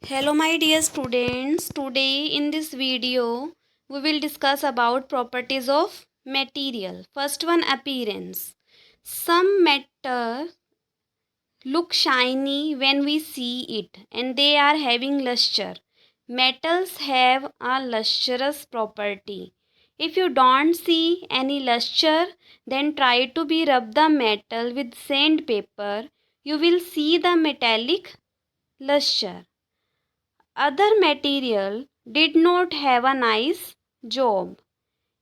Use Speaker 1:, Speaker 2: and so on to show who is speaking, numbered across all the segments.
Speaker 1: Hello my dear students. Today in this video we will discuss about properties of material. First one, appearance. Some matter look shiny when we see it and they are having luster. Metals have a lustrous property. If you don't see any luster, then try to be rub the metal with sandpaper. You will see the metallic luster. Other material did not have a nice job.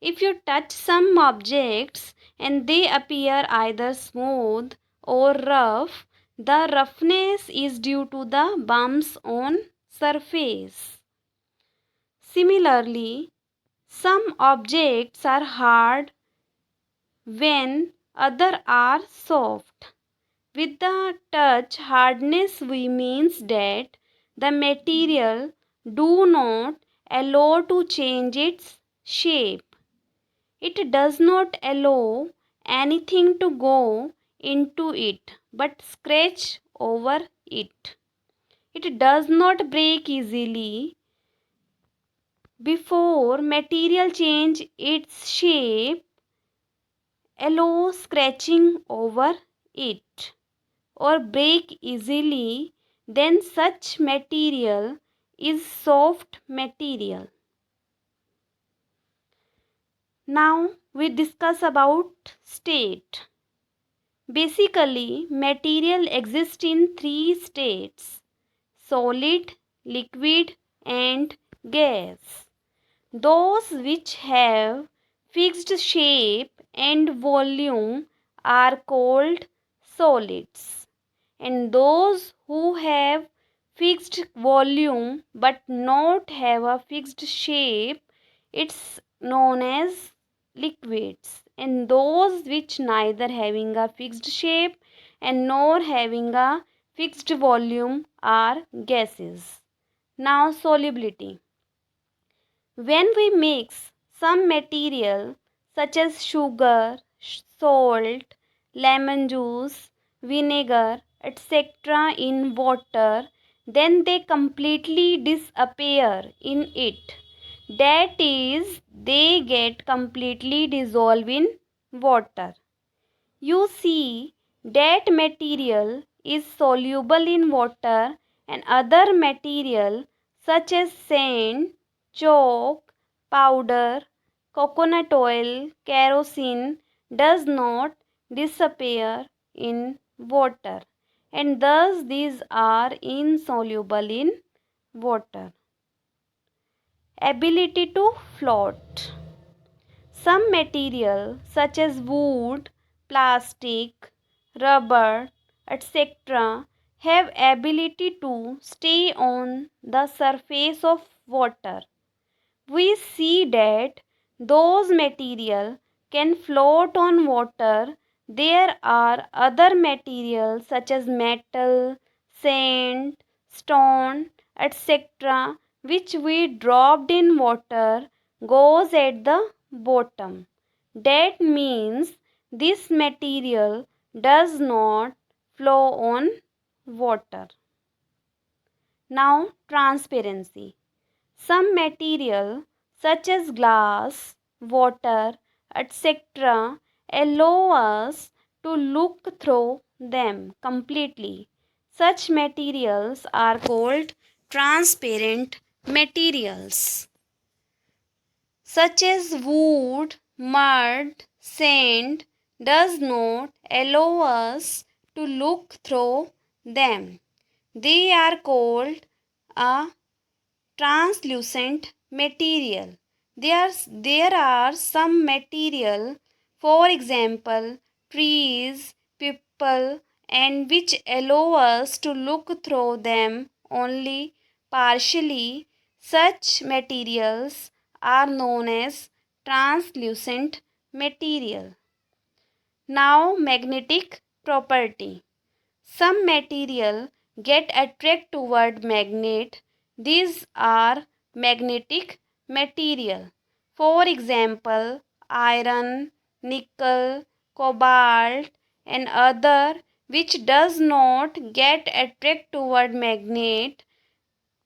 Speaker 1: If you touch some objects and they appear either smooth or rough, the roughness is due to the bumps on surface. Similarly, some objects are hard when other are soft. With the touch hardness we means that the material do not allow to change its shape. It does not allow anything to go into it but scratch over it. It does not break easily. Before material change its shape, allow scratching over it or break easily, then such material is soft material. Now we discuss about state. Basically, material exists in three states: solid, liquid, and gas. Those which have fixed shape and volume are called solids, and those who have fixed volume but not have a fixed shape, it's known as liquids, and those which neither having a fixed shape and nor having a fixed volume are gases. Now solubility. When we mix some material such as sugar, salt, lemon juice, vinegar, etc. in water, then they completely disappear in it. That is, they get completely dissolved in water. You see that material is soluble in water, and other material such as sand, chalk, powder, coconut oil, kerosene does not disappear in water, and thus these are insoluble in water. Ability to float. Some material such as wood, plastic, rubber, etc. have ability to stay on the surface of water. We see that those material can float on water. There are other materials such as metal, sand, stone, etc. which we dropped in water goes at the bottom. That means this material does not flow on water. Now transparency. Some material such as glass, water, etc. allow us to look through them completely. Such materials are called transparent materials, such as wood, mud, sand does not allow us to look through them. They are called a translucent material. There are some material, for example, trees, people, and which allow us to look through them only partially. Such materials are known as translucent material. Now magnetic property. Some material get attract toward magnet. These are magnetic material. For example, iron, nickel, cobalt and other which does not get attract toward magnet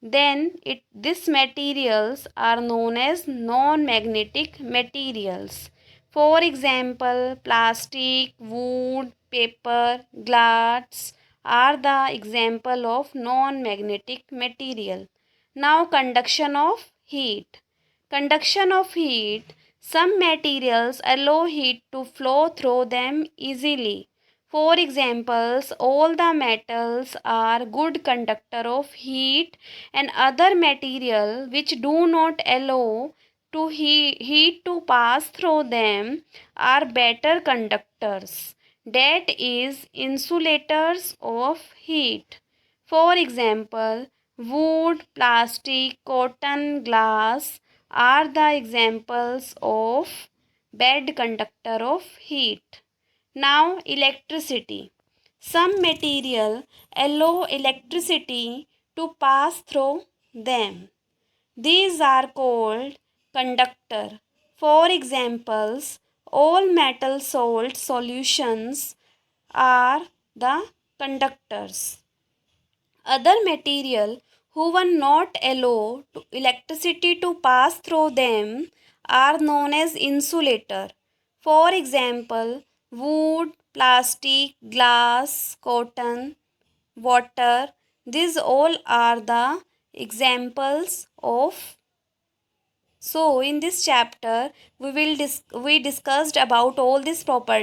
Speaker 1: these materials are known as non-magnetic materials. For example, plastic, wood, paper, glass are the example of non-magnetic material. Now, conduction of heat. Conduction of heat. Some materials allow heat to flow through them easily. For examples, all the metals are good conductor of heat, and other material which do not allow to heat to pass through them are better conductors, that is insulators of heat. For example, wood, plastic, cotton, glass are the examples of bad conductor of heat. Now, electricity. Some material allow electricity to pass through them. These are called conductor. For examples, all metal salt solutions are the conductors. Other material who will not allow electricity to pass through them are known as insulator. For example, wood, plastic, glass, cotton, water. These all are the examples of. So in this chapter we discussed about all these properties.